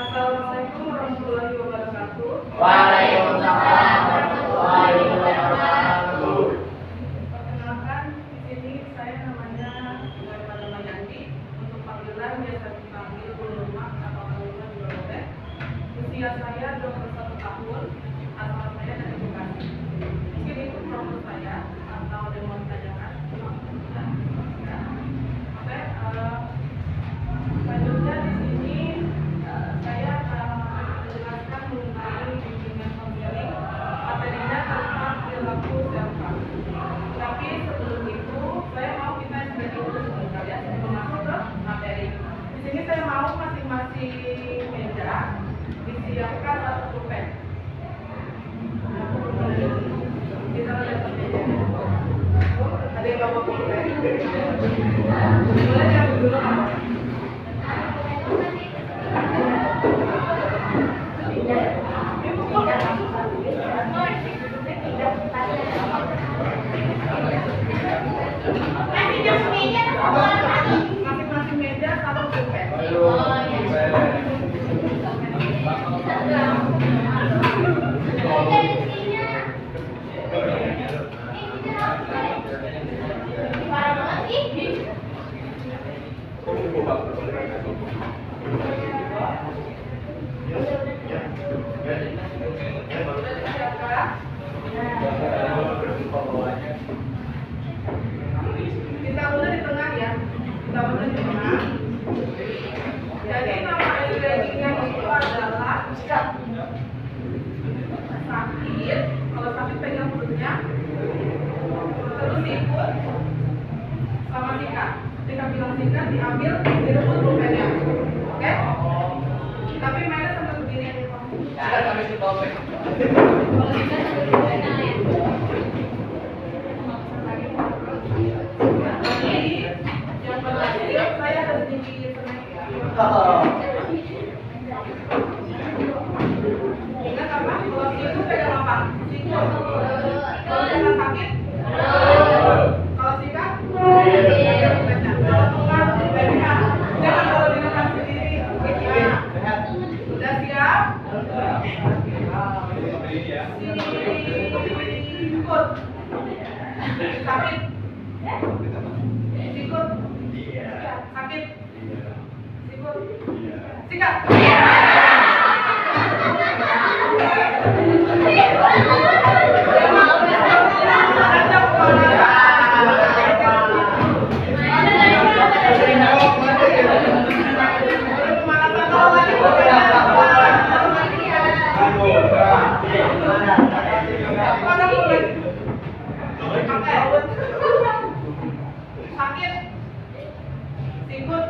Assalamualaikum warahmatullahi wabarakatuh. Waalaikumsalam warahmatullahi wabarakatuh. Perkenalkan, di sini saya namanya Iwan Yanti. Untuk panggilan biasa dipanggil Bu Nurma atau Nurma juga boleh. Usia saya 21 tahun, asal saya dari Bekasi. Mungkin itu profil saya atau ada yang mau ditanyakan. Oke, selanjutnya di sini saya akan menjelaskan mengenai bimbingan konseling. Materinya tentang perilaku self-harm. Tapi sebelum itu, saya mau kita sedikit dulu sebentar ya, sebelum masuk ke materi. Di sini saya mau masing-masing meja disiapkan satu pulpen. Kita lihat meja. Ada yang bawa pulpen? Boleh yang dulu apa? Masing-masing meja satu pulpen. Kita mulai di tengah ya. Kita mulai di tengah. Jadi nama readingnya itu adalah sakit. Kalau sakit pegang perutnya. Terus ikut sama sikat. Ketika bilang sikat diambil direbut pulpennya. Oke? Tapi mainnya sambil berdiri aja. Sikat sampai di topeng. Kalau sikat sambil berdiri aja. Yang berlanjut saya ada sedikit snack ya. Ingat apa? Kalau itu pegang apa? Sikat. Kalau pegang sakit? Kalau sikat? Kalau tukar, pulpennya. Jangan kalau dinakan sendiri. Sudah siap? Sikut. Sakit. Sikut. Sakit. Sikut. Sikat. Sakit. Sikut.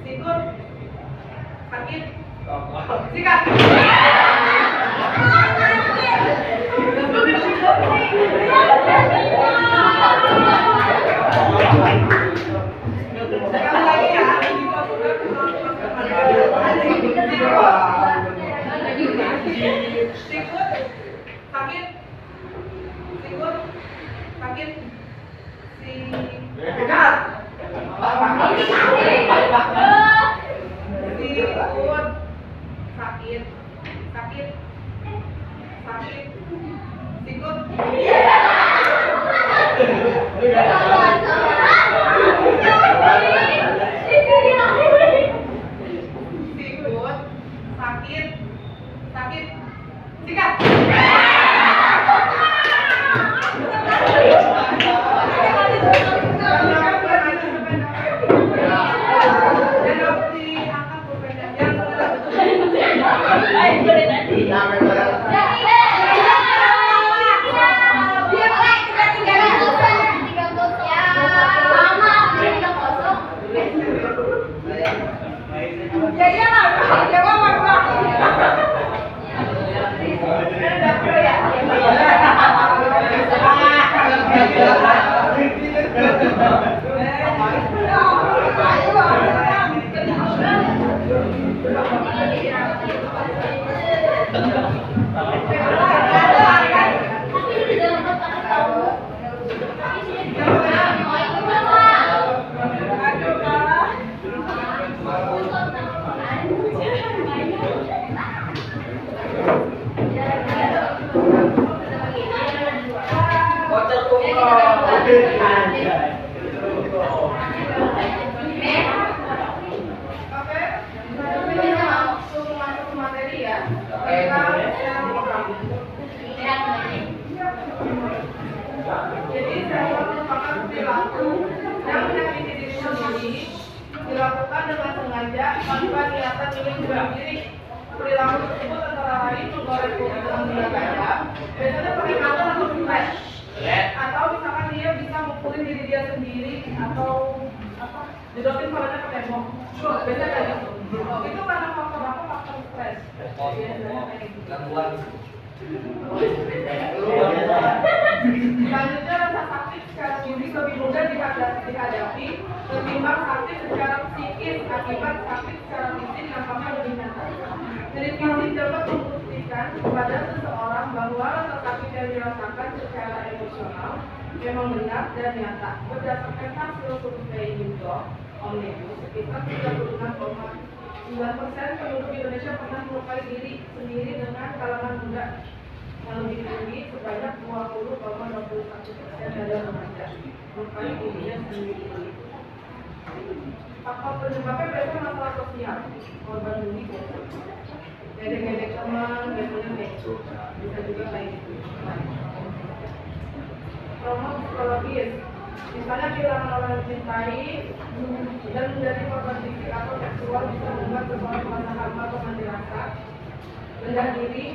Sikut. Sakit. Sikat. Sekali lagi ya. Sikut. Sakit. Sikut. Sakit. Sikat. Sikut. Sakit. Sakit. Sakit. Sikut. Sikut. Sakit. Sakit. Sikat. tanpa niatan ingin bunuh diri. Perilaku tersebut antara lain menggoreng kopi dengan gula garam, biasanya pakai kantor atau stres, atau misalkan dia bisa mukulin diri dia sendiri atau apa, jedotin kepalanya ke tembok. Biasanya kayak gitu. Itu karena faktor apa? Faktor stres. Biasanya kayak gitu. Gangguan. Selanjutnya rasa sakit secara fisik lebih mudah dihadapi ketimbang sakit secara psikis akibat sakit secara fisik nampaknya lebih nyata. Jadi fisik dapat membuktikan kepada seseorang bahwa rasa sakit yang dirasakan secara emosional memang benar dan nyata. Berdasarkan hasil survei New Omnibus, sekitar 36,9% penduduk Indonesia pernah melukai diri sendiri dengan kalangan muda, yang lebih tinggi sebanyak 20,21% dari remaja melukai dirinya sendiri. Faktor penyebabnya biasanya masalah sosial, korban bully, ngedek-ngedek teman, biasanya gitu. Bisa juga kayak gitu. Trauma psikologis, misalnya kehilangan orang yang dicintai dan menjadi korban fisik atau seksual bisa membuat seseorang merasa hampa atau mati rasa, rendah diri,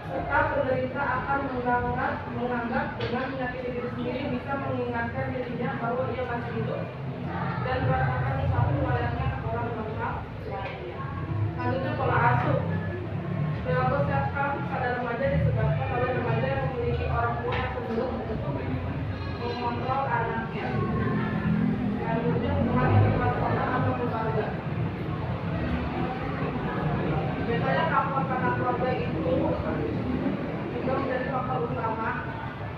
serta penderita akan menganggap dengan menyakiti diri sendiri bisa mengingatkan dirinya bahwa ia masih hidup dan merasakan satu layaknya orang normal lainnya. Selanjutnya pola asuh. Perilaku self-harm pada remaja disebabkan oleh remaja yang memiliki orang tua yang cenderung untuk mengontrol anaknya. Selanjutnya hubungan interpersonal atau keluarga. Biasanya faktor keluarga itu juga menjadi faktor utama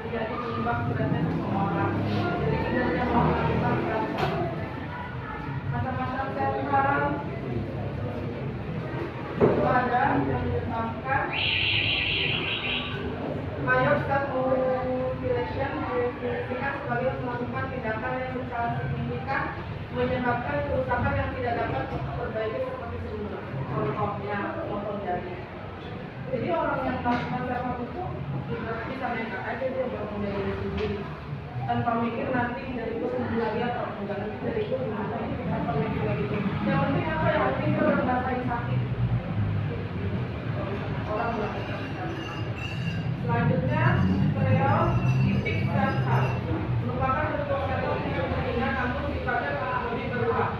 menjadi penyebab stresnya seseorang. Jadi kinerja melakukan stres. Macam-macam self-harm itu ada yang menyebabkan major self-mutilation didefinisikan sebagai melakukan tindakan yang secara signifikan menyebabkan kerusakan yang tidak dapat diperbaiki seperti sebelumnya. Contohnya potong jari. Jadi orang yang melakukan self-harm itu bisa nekat aja dia potong jari sendiri tanpa mikir nanti jariku sembuh lagi atau enggak, nanti jariku gimana ini tanpa mikir lagi. Yang penting apa? Yang penting itu ngerasain sakit. Orang melakukan self-harm. Selanjutnya, stereotipik self-harm merupakan bentuk self-harm yang ringan namun sifatnya lebih berulang.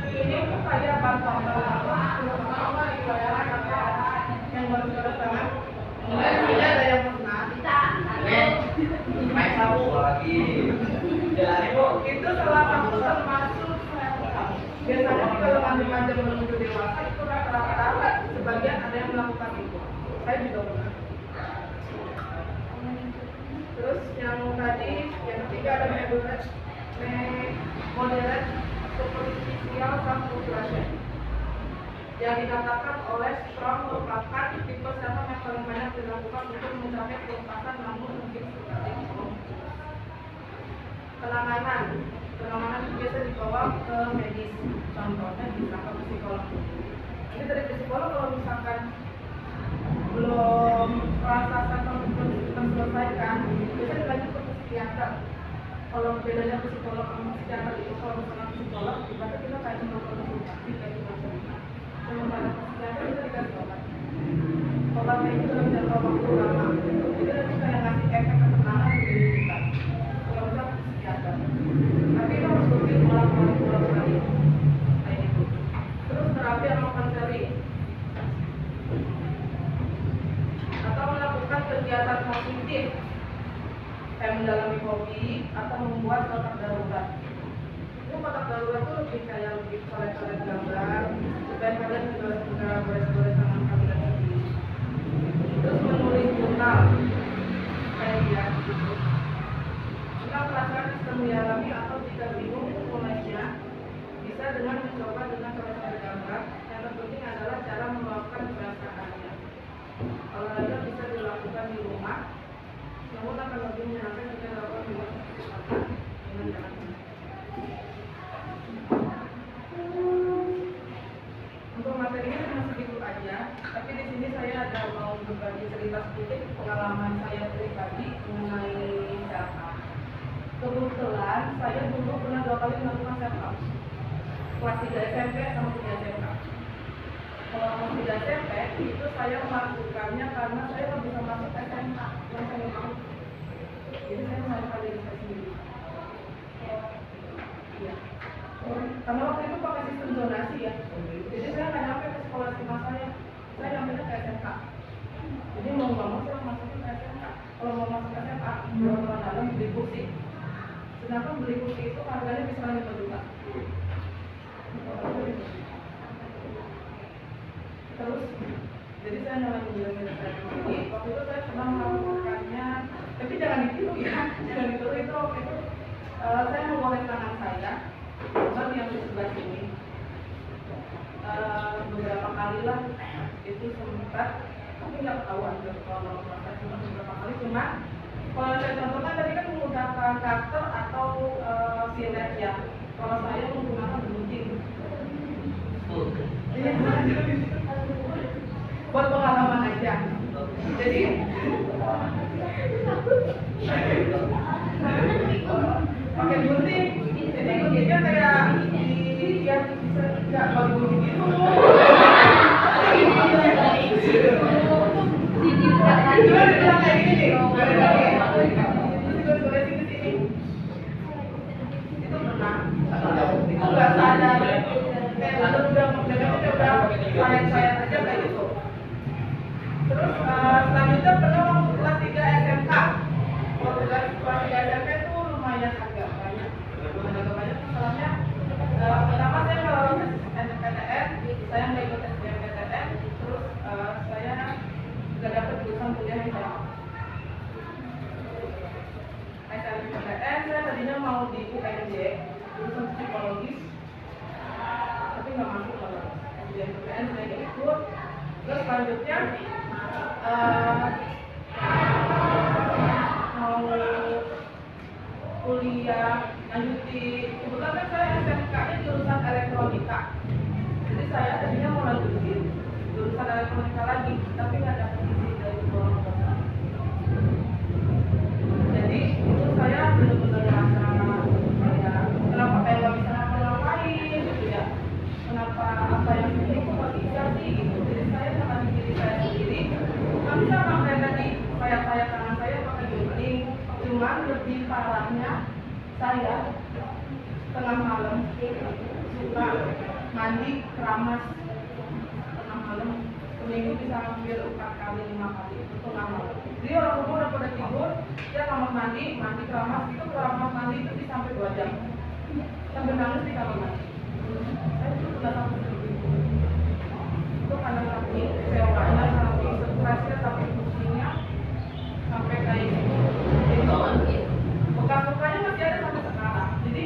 Ini tuh kayak bantuan apa riwayat apa yang baru tangan. Tidak ada yang pernah. Main sapu lagi. Jalani bu. Itu salah satu termasuk self-harm. Biasanya di kalangan remaja menuju dewasa itu rata-rata sebagian ada yang melakukan itu. Saya juga pernah. Terus yang tadi, yang ketiga ada moderate superficial self-mutilation yang dikatakan oleh Strong merupakan tipe self-harm yang paling banyak dilakukan untuk mencapai kelupasan namun mungkin seperti itu. Penanganan biasa dibawa ke medis, contohnya bisa ke psikolog. Ini dari psikolog kalau misalkan belum rasa terselesaikan, biasanya dilanjut ke psikiater. Kalau bedanya psikolog sama psikiater itu, kalau misalkan psikolog, berarti kita kayak cuma konsultasi kayak gitu. Sementara psikiater kita dikasih obat. Obatnya itu dalam jangka waktu lama. Jadi nanti kayak ngasih efek ketenangan di diri kita. Kalau kita psikiater, tapi kita harus rutin ulang kali kayak gitu. Terus terapi sama konseling atau melakukan kegiatan positif kayak mendalami hobi atau membuat kotak darurat. Itu kotak darurat itu lebih coret-coret gambar supaya kalian juga beres-beres tangan kalian sendiri. Terus menulis jurnal kayak dia gitu. Jika perasaan sedang dialami atau tidak bingung mulainya, bisa dengan mencoba dengan coret-coret gambar. Yang terpenting adalah cara meluapkan perasaannya. Olahraga bisa dilakukan di rumah, namun akan lebih menyenangkan jika dilakukan di luar dengan jalan. Untuk materinya cuma segitu aja, tapi di sini saya ada mau berbagi cerita sedikit pengalaman saya pribadi mengenai self-harm. Kebetulan saya dulu pernah 2 kali melakukan self-harm, kelas 3 SMP sama 3 SMP. SMP itu saya melakukannya karena saya nggak bisa masuk SMA yang saya mau. Jadi saya melakukan diri saya sendiri. Iya. Karena waktu itu pakai sistem zonasi ya. Jadi saya nggak nyampe ke sekolah SMA saya nyampe ke SMK. Jadi mau nggak mau saya masukin ke SMK. Kalau mau masuk ke SMK, jual dalam beli kursi. Sedangkan beli kursi itu harganya bisa 5 juta. Terus, jadi saya mulai menjalani saya sendiri. Waktu itu saya pernah melakukannya, tapi jangan ditiru ya, jangan ditiru itu waktu itu saya memboleh tangan saya, dan yang di sebelah sini beberapa kali lah itu sempat, tapi nggak ketahuan kalau saya cuma beberapa kali cuma. Kalau saya contohkan tadi kan menggunakan cutter atau silet ya. Kalau saya menggunakan gunting. Buat pengalaman aja. Jadi pakai gunting. Jadi guntingnya kayak ya bisa nggak kalau gunting itu. Kayak gini nih. Itu pernah. Itu nggak sadar. Saya aja kayak gitu. Terus selanjutnya pernah waktu kelas 3 SMK. Waktu kelas 3 SMK itu lumayan agak banyak. Masalahnya pertama saya kalau SNMPTN, saya nggak ikut SBMPTN. Terus saya nggak dapat jurusan kuliah yang saya mau. SNMPTN saya tadinya mau di UNJ, jurusan psikologis, tapi nggak masuk kalau SBMPTN saya nggak ikut. Terus selanjutnya mau kuliah lanjut di kebetulan kan saya SMK-nya jurusan elektronika. Jadi saya tadinya mau lanjutin jurusan elektronika lagi, tapi nggak dapat izin dari sekolah. Jadi itu saya benar-benar merasa kayak kenapa kayak nggak bisa ngapa-ngapain gitu ya. Kenapa apa yang ini kok nggak bisa sih gitu. Jadi saya sama diri saya sendiri nggak bisa pakai tadi kayak tangan saya pakai gunting. Cuman lebih parahnya saya tengah malam suka mandi keramas tengah malam, seminggu bisa hampir 4 kali 5 kali itu tengah malam. Jadi orang rumah udah pada tidur, dia kamar mandi keramas itu keramas mandi itu bisa sampai 2 jam sampai nangis di kamar mandi. Saya itu sudah sampai seperti itu karena saking kecewanya, saking stresnya, saking pusingnya sampai kayak gitu. Itu bekas-bekasnya masih ada sampai sekarang. Jadi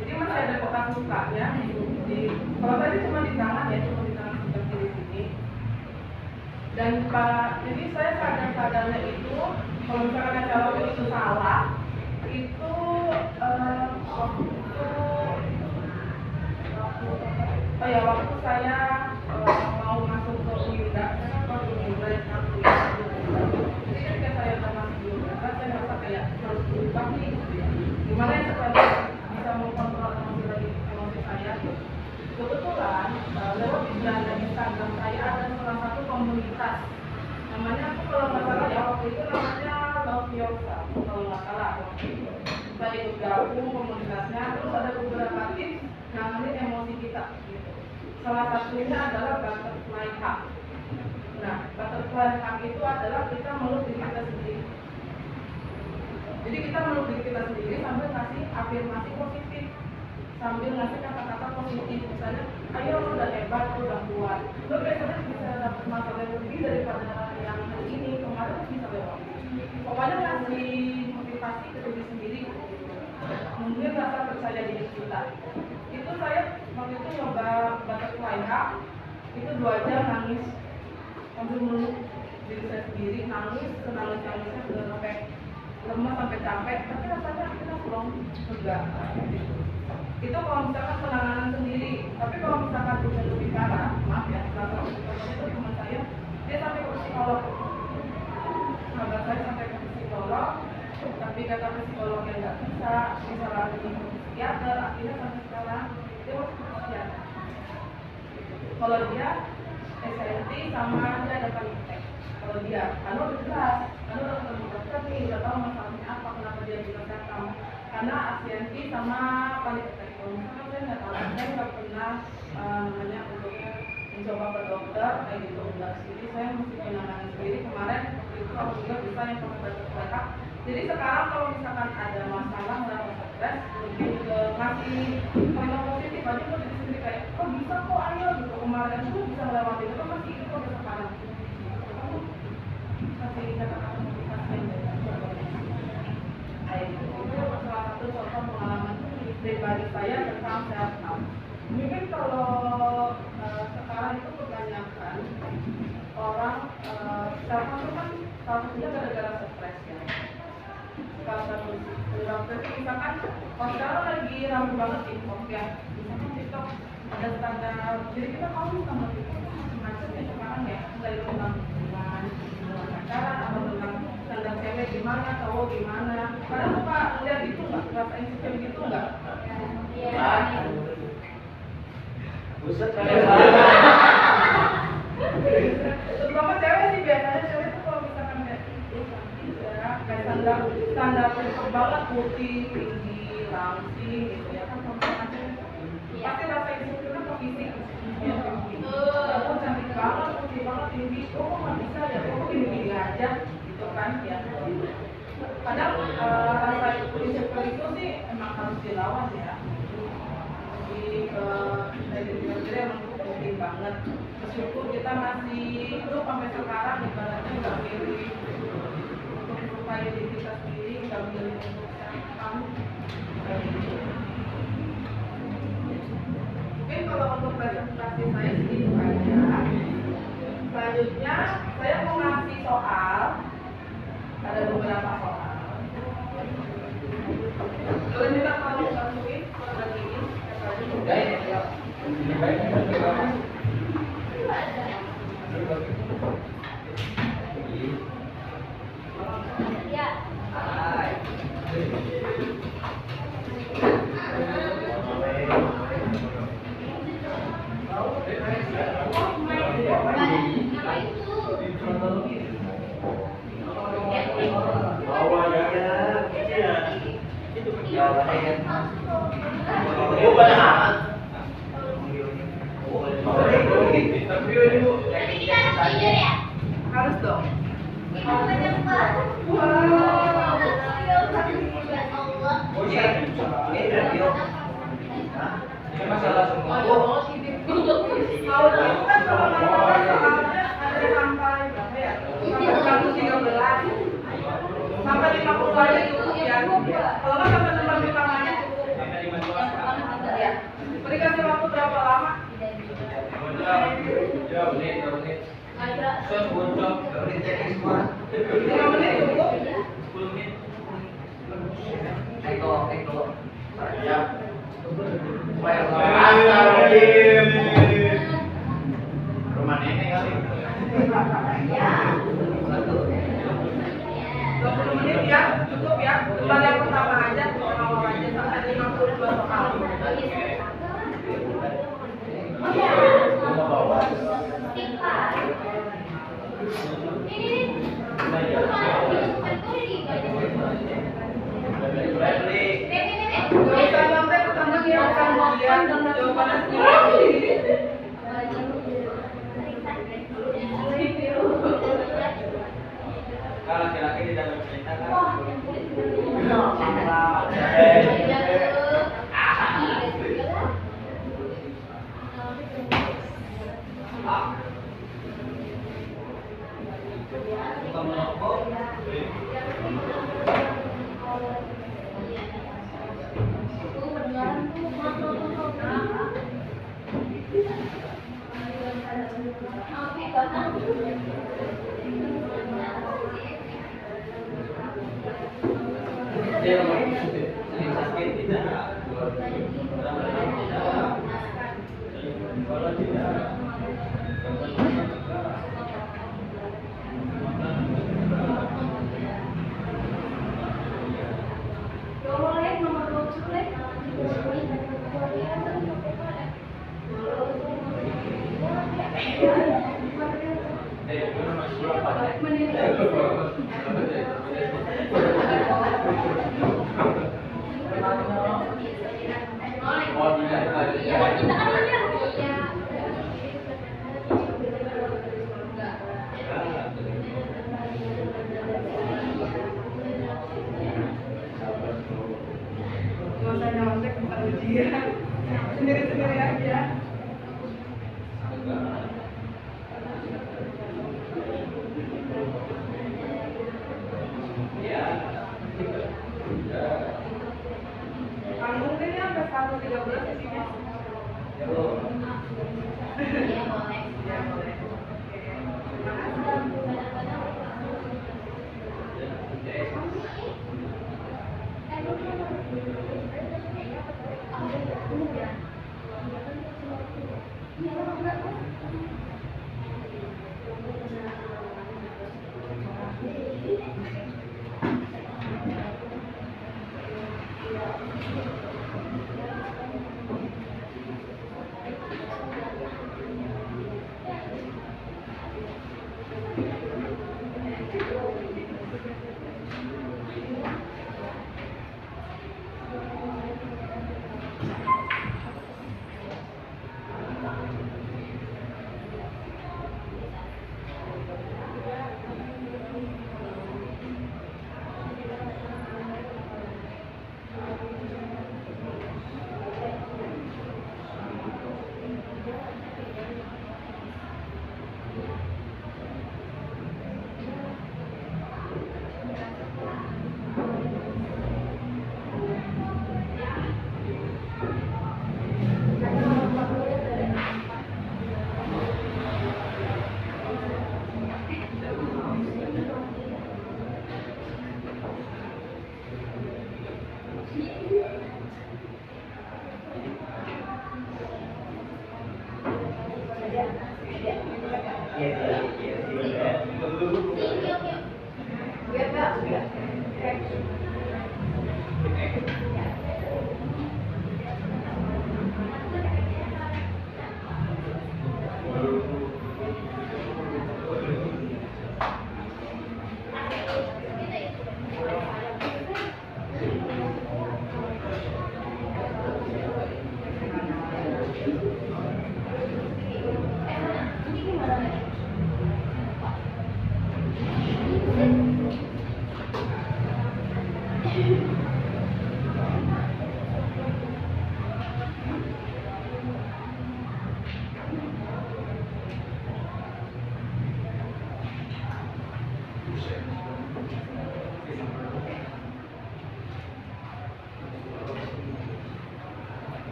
jadi masih ada bekas lukanya kalau tadi cuma di tangan ya, cuma di tangan sebelah kiri sini. Dan jadi saya sadar-sadarnya itu kalau misalkan kalau itu salah itu waktu saya mau masuk ke UINDA, saya kan di UINDA yang jadi ketika saya udah masuk di UINDA, saya merasa kayak harus berubah nih gitu ya. Gimana ya supaya bisa mengkontrol emosi saya. Kebetulan lewat di Instagram saya ada salah satu komunitas namanya, aku kalau nggak salah ya waktu itu namanya Love Yourself kalau nggak salah. Saya ikut gabung komunitasnya, terus ada beberapa tips nanganin emosi kita gitu. Salah satunya adalah butterfly hug. Nah, butterfly hug itu adalah kita meluk diri kita sendiri. Jadi kita meluk diri kita sendiri sambil ngasih afirmasi positif, sambil ngasih kata-kata positif. Misalnya, ayo lo udah hebat, lo udah kuat, lo biasanya bisa dapat masalah yang lebih daripada yang ini, kemarin lo bisa lewat. Pokoknya ngasih motivasi ke diri sendiri, mungkin rasa percaya diri kita. Itu saya waktu itu nyoba butterfly hug, itu 2 jam nangis sambil meluk diri saya sendiri, nangis senangis-nangisnya udah sampai lemas sampai capek, tapi rasanya kita pulang lega. Itu kalau misalkan penanganan sendiri. Tapi kalau misalkan udah lebih parah, maaf ya, kalau itu teman saya, dia sampai ke psikolog. Sahabat saya sampai ke psikolog, Kalau dia SNT sama dia ada panitek. Kalau dia, udah jelas, udah ketemu dokter nih, udah tahu masalahnya apa, kenapa dia bisa sekam. Karena ASNT sama panitek. Kalau misalkan saya nggak tahu, saya nggak pernah namanya untuk mencoba ke dokter, kayak gitu enggak. Jadi saya mesti menangani sendiri. Kemarin waktu itu aku juga bisa yang pakai batuk batak. Jadi sekarang kalau misalkan ada masalah merasa stres, lebih ke ngasih konten positif aja kok diri sendiri kayak, kok bisa kok ayo gitu, kemarin tuh bisa melewati itu masih itu sampai sekarang. Masih kata-kata motivasi yang baik. Itu salah satu contoh pengalaman pribadi saya tentang self harm. Mungkin kalau sekarang itu kebanyakan orang self harm itu kan salah satunya gara-gara stres ya. Salah satu misalkan kalau sekarang lagi ramai banget TikTok ya, misalkan TikTok ada standar, jadi kita tahu sama TikTok macamnya sekarang ya, dari tentang hubungan pacaran atau tentang standar cewek gimana, cowok gimana. Kalian suka lihat itu nggak? Rasain sistem gitu nggak? Iya. Buset Terutama cewek sih, biasanya cewek tuh kalau misalkan kayak kayak standar banget, putih, tinggi, langsing gitu ya kan, pasti rasa insecure kan ke fisik ya, aku cantik banget, putih banget, tinggi, kok nggak bisa ya, kok gini-gini aja gitu kan ya. Kadang rasa insecure itu sih emang harus dilawan ya. Jadi diri emang penting banget, meskipun kita masih hidup sampai sekarang ibaratnya nggak milih untuk melukai diri kita sendiri, nggak milih untuk kamu. Mungkin kalau untuk presentasi saya segitu aja. Selanjutnya saya mau ngasih soal, ada beberapa soal. Boleh minta tolong bantuin kalau bagiin. Harus dong. Masalah semua. Sampai 50 aja cukup ya. Kalau nggak sampai tempat utamanya cukup. Ya. Beri kasih waktu berapa lama? 2 menit. Saya bocor. 5 menit cukup. 10 menit. Eko. Ya. Rumah nenek kali. 20 menit ya, cukup ya. Debat yang pertama aja, awal aja sampai 52 soal. Gak usah nanti ketemu ya, bukan ujian, jawabannya sendiri. Kalau laki-laki tidak menceritakan. Bukan merokok. Dia sakit tidak. Kalau tidak. Nomor 20 Nggak usah nyontek bukan ujian. Sendiri-sendiri aja. Panggung ini sampai 1.13 di sini. Ya boleh. Ya boleh.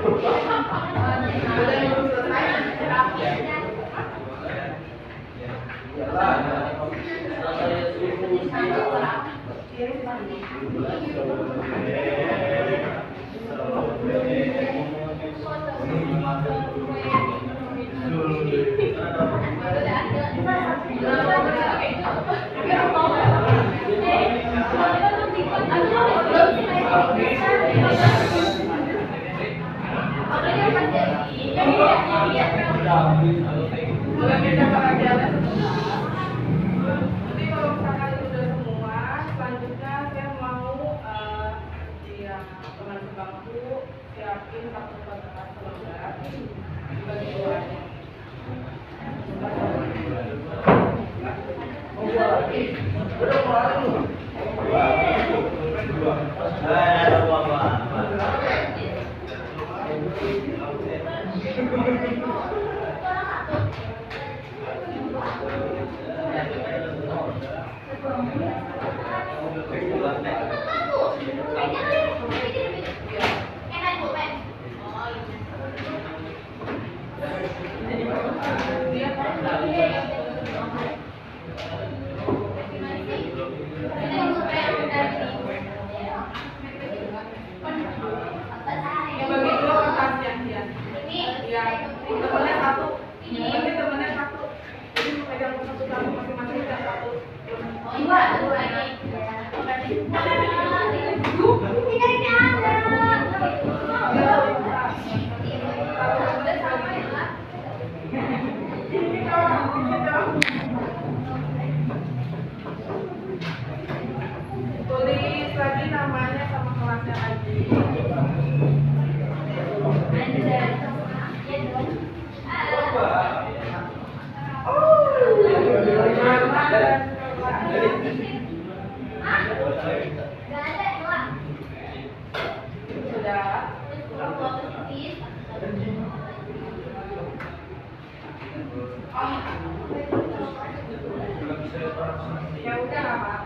belum selesai. Boleh minta pengajaran sebentar. Nanti kalau misalkan udah semua, selanjutnya saya mau yang teman sebangku siapin satu kertas lembar dibagi dua. Temennya satu, nanti temennya satu, jadi pegang satu kamu masing-masing dan satu. Dua ini. Tulis lagi namanya sama kelasnya lagi. Sudah. Ya udah Pak.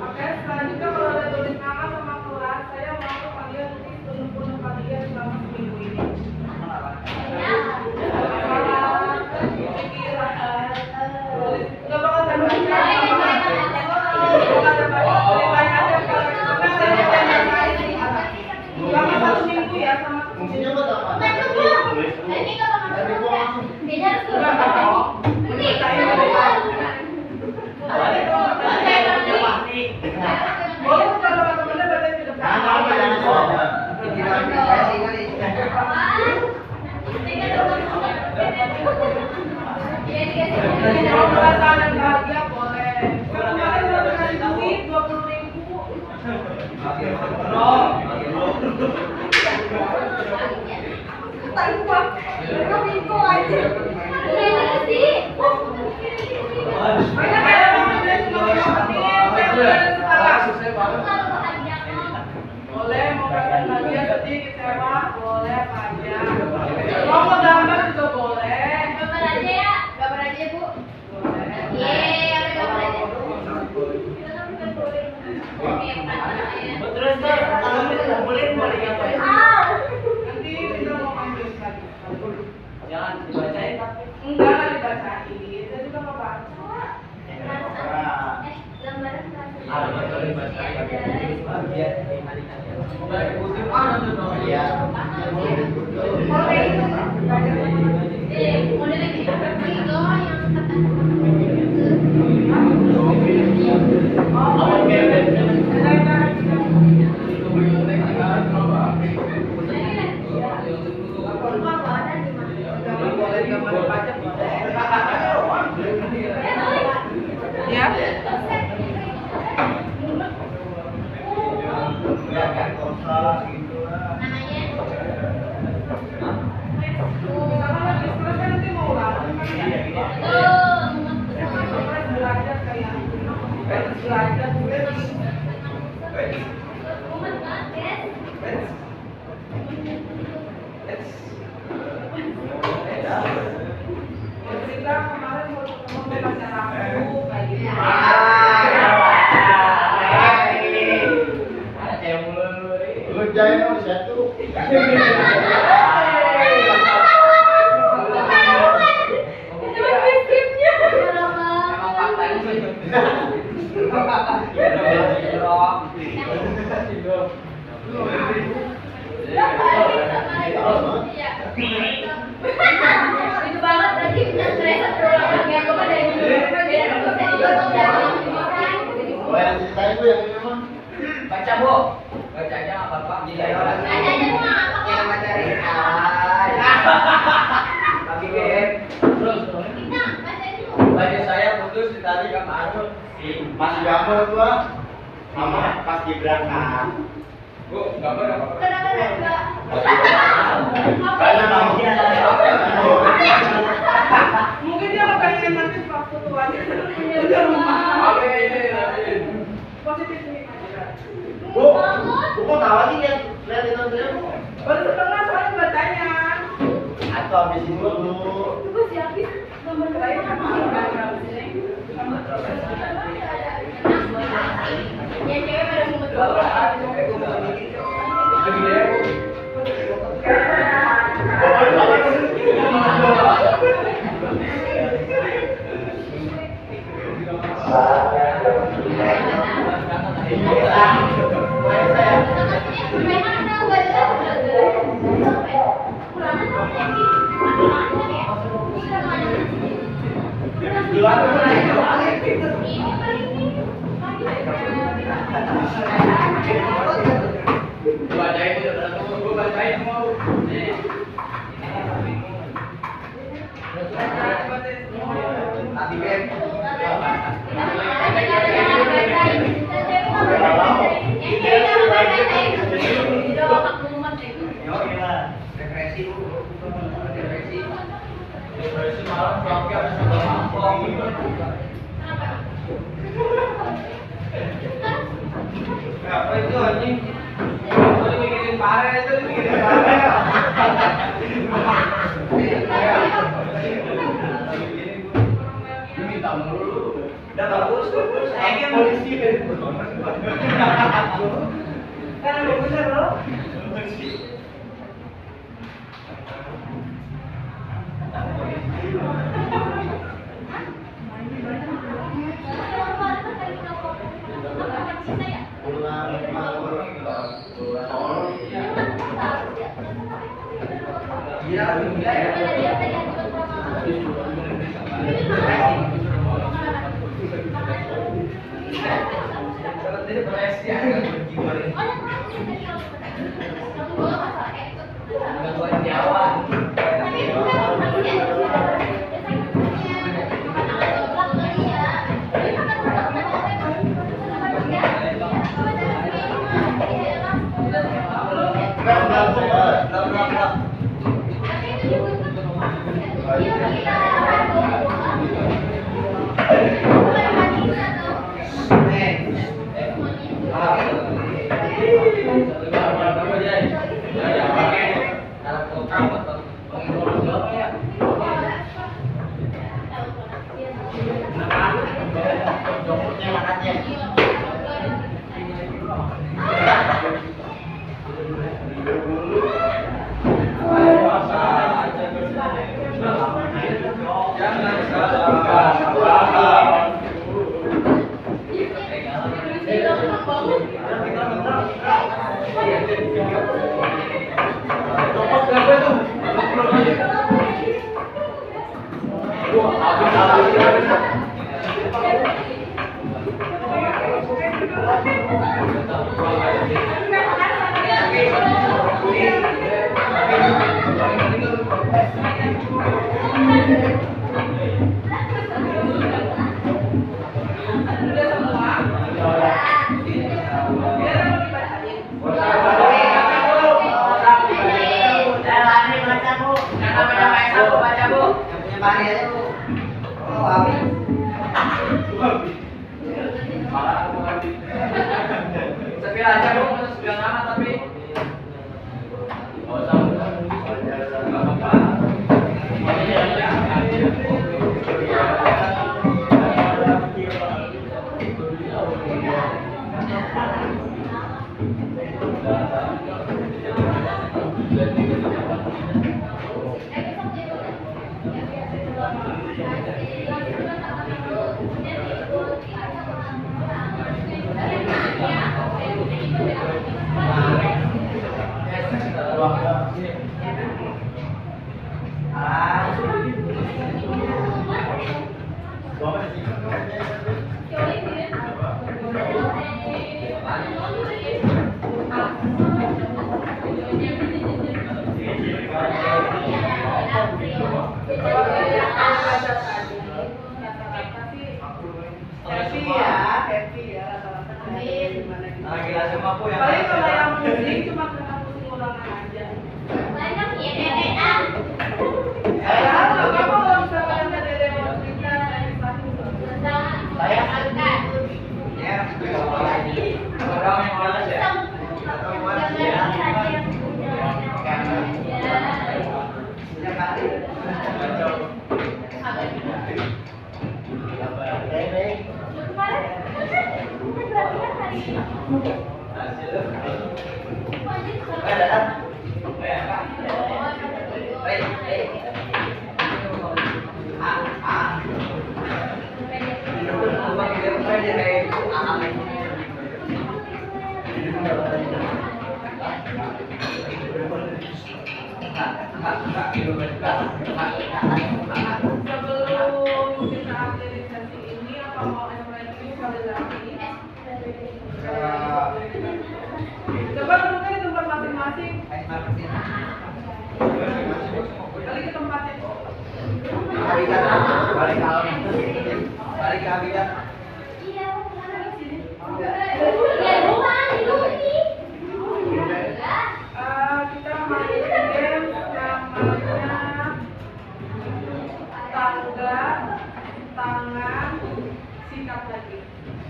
Oke, selanjutnya kalau ada tulis nama sama kelas, saya mau kalian tulis penuh-penuh kalian selama seminggu ini. Nggak bakal saya baca. Selama satu minggu ya, sama satu minggu. Boleh kalau teman-teman baca di depan. Kalau perasaan dan bahagia boleh. Kemarin udah dikasih duit 20.000. Boleh mau kasih bahagia sedih kecewa boleh pajak. Mau mau gambar juga boleh. Gambar aja ya, gambar aja Bu. Yeay, gambar aja. Terus kalau kita kumpulin boleh ngapain? Nanti kita mau ambil lagi. Jangan dibacain tapi. Enggak lah dibacain, kita juga mau baca. Gambaran Ya. Belajar kayak belajar juga kerjain dong satu. Itu banget berarti punya stres terulang yang kemarin dari beda Oh, yang ceritain Bu yang ini mah. Baca Bu. Bacanya Bapak jika orang yang mencari Bagi game. Terus. Baju saya putus ditarik sama Arul. Pas gambar gua sama pas di belakang. Bu, gambar apa? Karena namanya Mungkin dia kepengen nanti pas fotoannya di rumah. Oke, ini. Positif nih. Bu, kok tahu sih lihat itu saya? Baru setengah soalnya bacanya. Atau habis itu dulu. Gue siapin nomor Saya kan yang cewek pada mumet Bacain itu berarti Bu bacain semua Bu. Nih. Tapi game. Depresi Bu. Depresi. Depresi malam sampai harus sudah mangkong. Apa itu anjing? Itu mikirin pare itu mikirin pare. Ini minta mulu. Udah bagus. Saya kan polisi. Kan udah bener loh. Iya, gila ya. Depresi agak berjiwa. Gangguan nyawa. Gila semua po yang Paling kalau yang musik cuma kena musik ulangan aja. Ya, nggak apa-apa kalau misalkan ada dede mau cerita, saya satu. saya ya, orang yang malas ya. Sebelum kita akhiri sesi ini, apa mau ekspresi sekali lagi? Coba duduknya di tempat masing-masing. Balik ke tempatnya. Balik ke habitat. Kita main game namanya tangga, tangan, sikat lagi.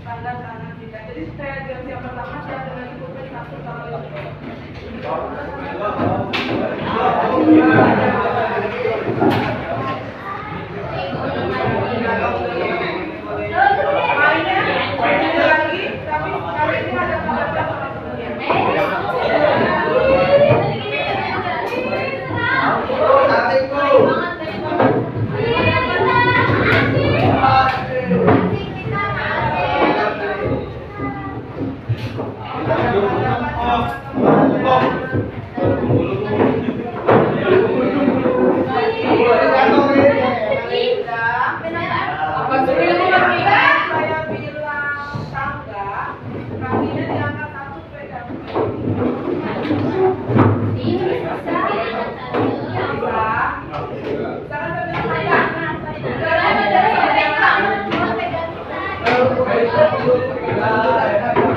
Tangga, tangan, sikat. Jadi saya game yang pertama saya dengan ikutin satu kali. Mainnya lagi, tapi kali ini ada tanda sama temennya. Saya bilang tangga, kakinya diangkat satu pegang. Bisa. Sekarang saya bilang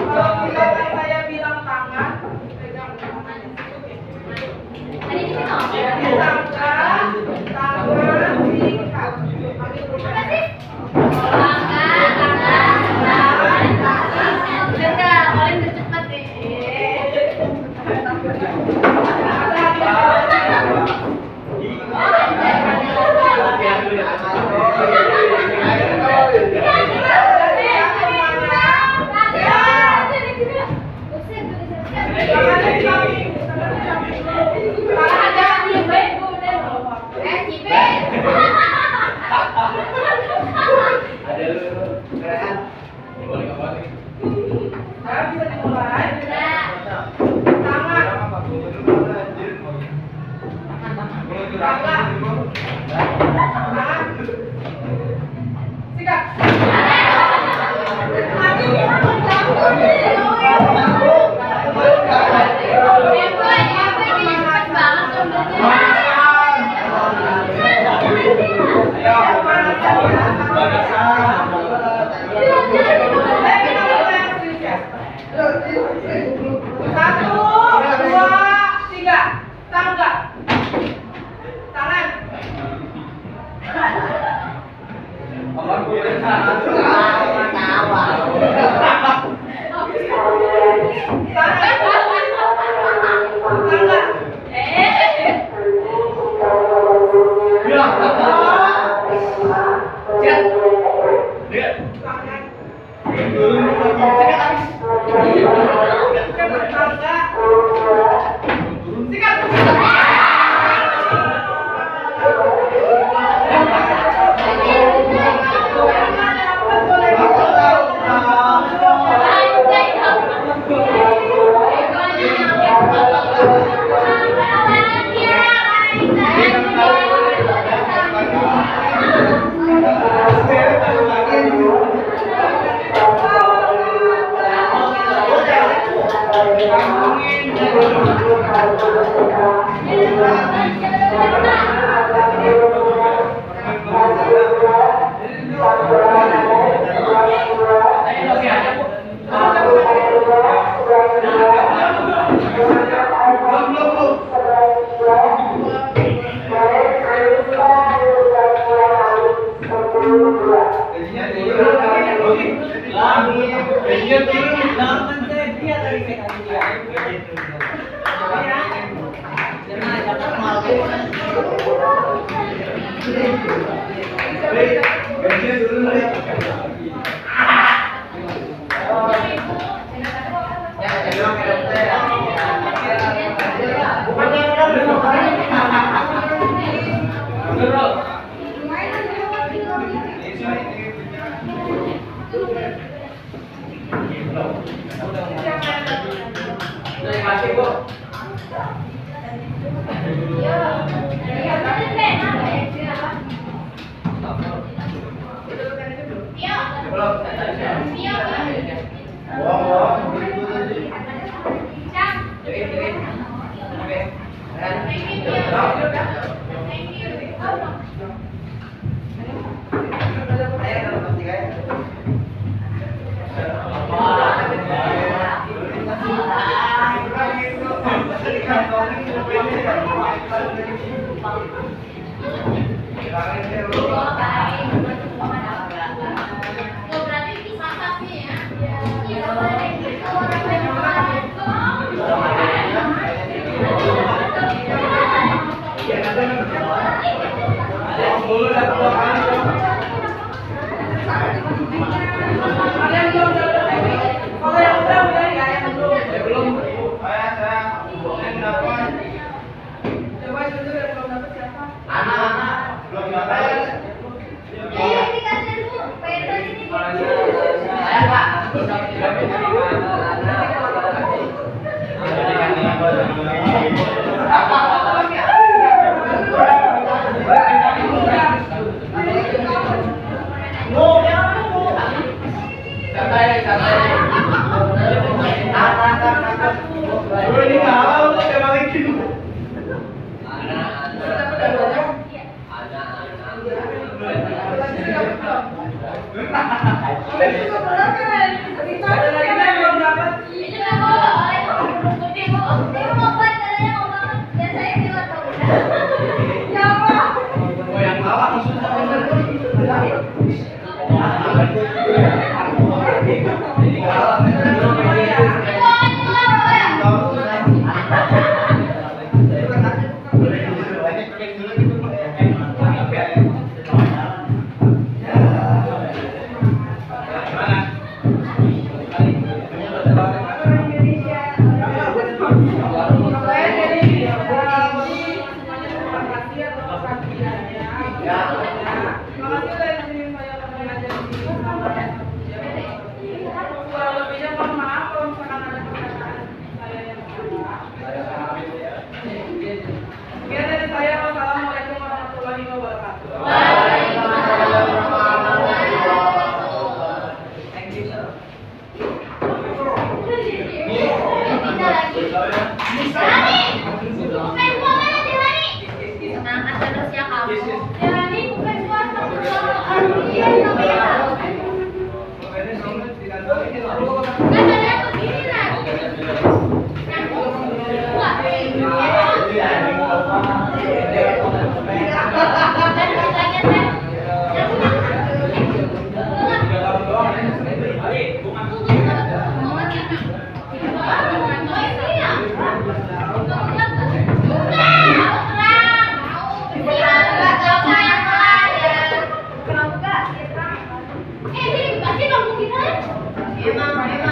kalau saya bilang tangan, pegang tangannya. Tangga, tangan, sikat. Ambil dulu. Bisa dimulai. Tangan. Tangan. Sikat. Satu, dua, tiga. Tangga. Tangan. Tangan. Terima kasih, Bu. Emang